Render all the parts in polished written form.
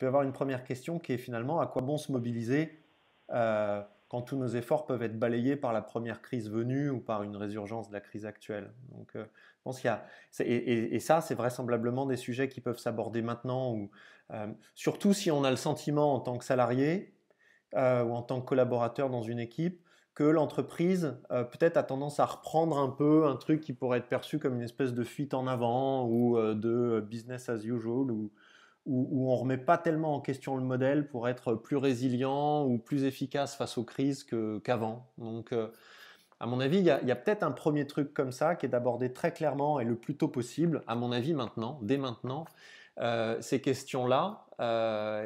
peut y avoir une première question qui est finalement à quoi bon se mobiliser quand tous nos efforts peuvent être balayés par la première crise venue ou par une résurgence de la crise actuelle. Donc, je pense qu'il y a, et ça, c'est vraisemblablement des sujets qui peuvent s'aborder maintenant, surtout si on a le sentiment en tant que salarié ou en tant que collaborateur dans une équipe que l'entreprise peut-être a tendance à reprendre un peu un truc qui pourrait être perçu comme une espèce de fuite en avant ou de business as usual où on ne remet pas tellement en question le modèle pour être plus résilient ou plus efficace face aux crises qu'avant. Donc, à mon avis, il y a peut-être un premier truc comme ça qui est d'aborder très clairement et le plus tôt possible, à mon avis maintenant, dès maintenant, ces questions-là.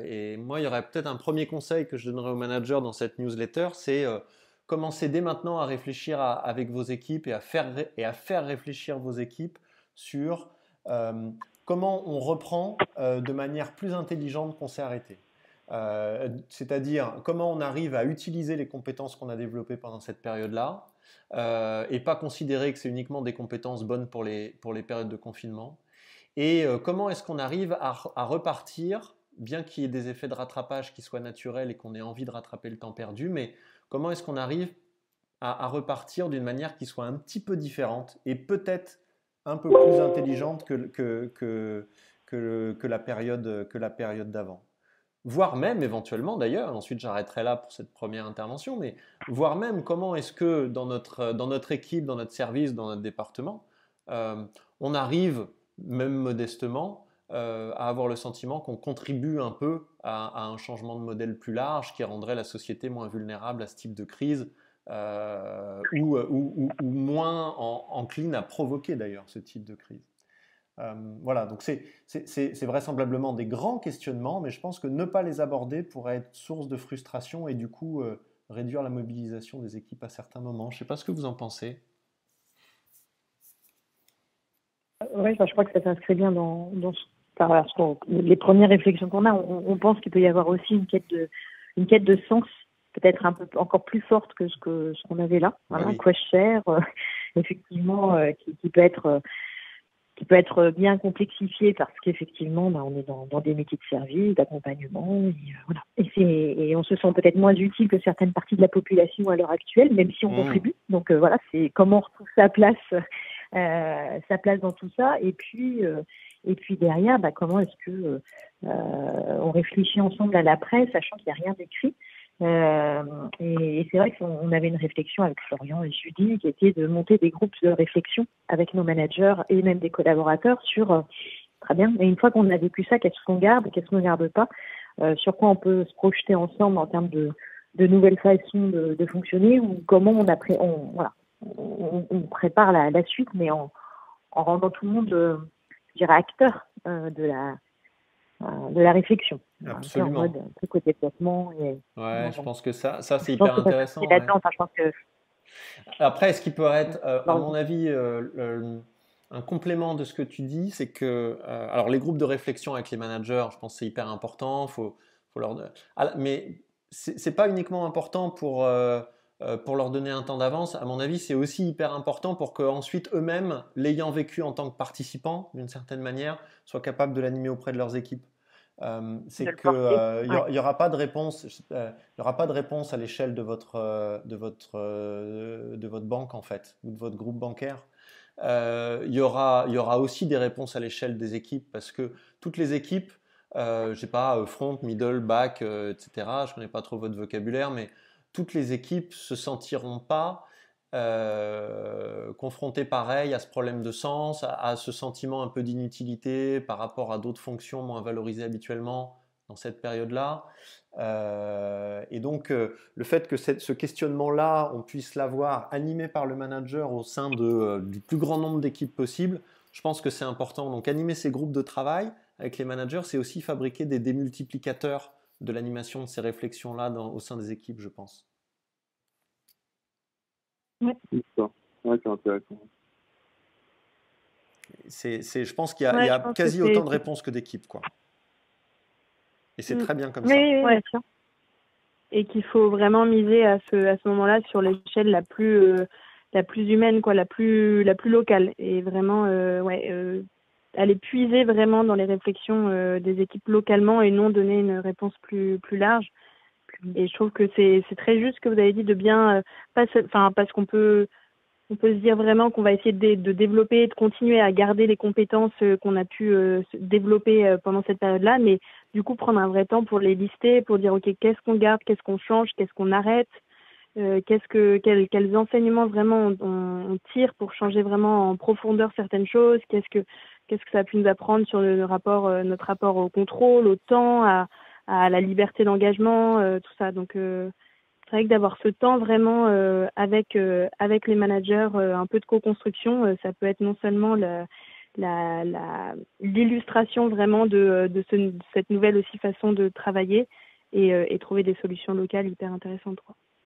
Et moi, il y aurait peut-être un premier conseil que je donnerais aux managers dans cette newsletter, c'est commencer dès maintenant à réfléchir avec vos équipes et à faire réfléchir vos équipes sur comment on reprend de manière plus intelligente qu'on s'est arrêté. C'est-à-dire comment on arrive à utiliser les compétences qu'on a développées pendant cette période-là et pas considérer que c'est uniquement des compétences bonnes pour les périodes de confinement. Et comment est-ce qu'on arrive à repartir, bien qu'il y ait des effets de rattrapage qui soient naturels et qu'on ait envie de rattraper le temps perdu, mais comment est-ce qu'on arrive à repartir d'une manière qui soit un petit peu différente et peut-être un peu plus intelligente que la période d'avant. Voire même éventuellement d'ailleurs, ensuite j'arrêterai là pour cette première intervention, mais voire même comment est-ce que dans notre équipe, dans notre service, dans notre département, on arrive, même modestement, à avoir le sentiment qu'on contribue un peu à un changement de modèle plus large qui rendrait la société moins vulnérable à ce type de crise ou moins encline à provoquer d'ailleurs ce type de crise. Voilà, donc c'est vraisemblablement des grands questionnements, mais je pense que ne pas les aborder pourrait être source de frustration et du coup réduire la mobilisation des équipes à certains moments. Je ne sais pas ce que vous en pensez. Oui, je crois que ça s'inscrit bien dans les premières réflexions qu'on a. On pense qu'il peut y avoir aussi une quête de sens, peut-être un peu encore plus forte que ce qu'on avait là. Voilà, Oui. Quashare, effectivement, qui peut être bien complexifié parce qu'effectivement, on est dans des métiers de service, d'accompagnement, et voilà. Et on se sent peut-être moins utile que certaines parties de la population à l'heure actuelle, même si on contribue. Donc voilà, c'est comment on retrouve sa place dans tout ça. Et puis derrière, comment est-ce que on réfléchit ensemble à l'après, sachant qu'il n'y a rien d'écrit. Et c'est vrai qu'on avait une réflexion avec Florian et Judy qui était de monter des groupes de réflexion avec nos managers et même des collaborateurs sur très bien, mais une fois qu'on a vécu ça, qu'est-ce qu'on garde, qu'est-ce qu'on ne garde pas, sur quoi on peut se projeter ensemble en termes de nouvelles façons de fonctionner ou comment on prépare la suite, mais en rendant tout le monde, je dirais, acteur de la réflexion. Absolument. En mode un peu côté développement. Ouais, je pense que ça c'est hyper intéressant. C'est là-dedans, je pense que... Après, ce qui peut être, à mon avis, un complément de ce que tu dis, c'est que, alors les groupes de réflexion avec les managers, je pense que c'est hyper important. Faut leur, mais c'est pas uniquement important pour leur donner un temps d'avance. À mon avis, c'est aussi hyper important pour qu'ensuite eux-mêmes, l'ayant vécu en tant que participants, d'une certaine manière, soient capables de l'animer auprès de leurs équipes. C'est que il y aura pas de réponse, il y aura pas de réponse à l'échelle de votre banque en fait ou de votre groupe bancaire. Il y aura aussi des réponses à l'échelle des équipes parce que toutes les équipes, je sais pas, front, middle, back, etc. Je connais pas trop votre vocabulaire, mais toutes les équipes se sentiront pas confrontées pareil à ce problème de sens, à ce sentiment un peu d'inutilité par rapport à d'autres fonctions moins valorisées habituellement dans cette période-là. Et donc, le fait que ce questionnement-là, on puisse l'avoir animé par le manager au sein du plus grand nombre d'équipes possible, je pense que c'est important. Donc, animer ces groupes de travail avec les managers, c'est aussi fabriquer des démultiplicateurs de l'animation de ces réflexions-là au sein des équipes, je pense. Ouais, c'est intéressant. Je pense qu'il y a quasi autant de réponses que d'équipes, quoi. Et c'est très bien comme ça. Oui, bien sûr. Et qu'il faut vraiment miser à ce moment-là sur l'échelle la plus humaine, quoi, la plus locale. Et vraiment, aller puiser vraiment dans les réflexions des équipes localement et non donner une réponse plus large. Et je trouve que c'est très juste ce que vous avez dit de bien, parce qu'on peut se dire vraiment qu'on va essayer de développer, de continuer à garder les compétences qu'on a pu développer pendant cette période-là, mais du coup prendre un vrai temps pour les lister, pour dire ok, qu'est-ce qu'on garde, qu'est-ce qu'on change, qu'est-ce qu'on arrête, quels enseignements vraiment on tire pour changer vraiment en profondeur certaines choses, qu'est-ce que ça a pu nous apprendre sur notre rapport au contrôle, au temps, à la liberté d'engagement, tout ça. Donc c'est vrai que d'avoir ce temps vraiment avec les managers, un peu de co-construction, ça peut être non seulement l'illustration vraiment de cette nouvelle aussi façon de travailler et trouver des solutions locales hyper intéressantes, quoi.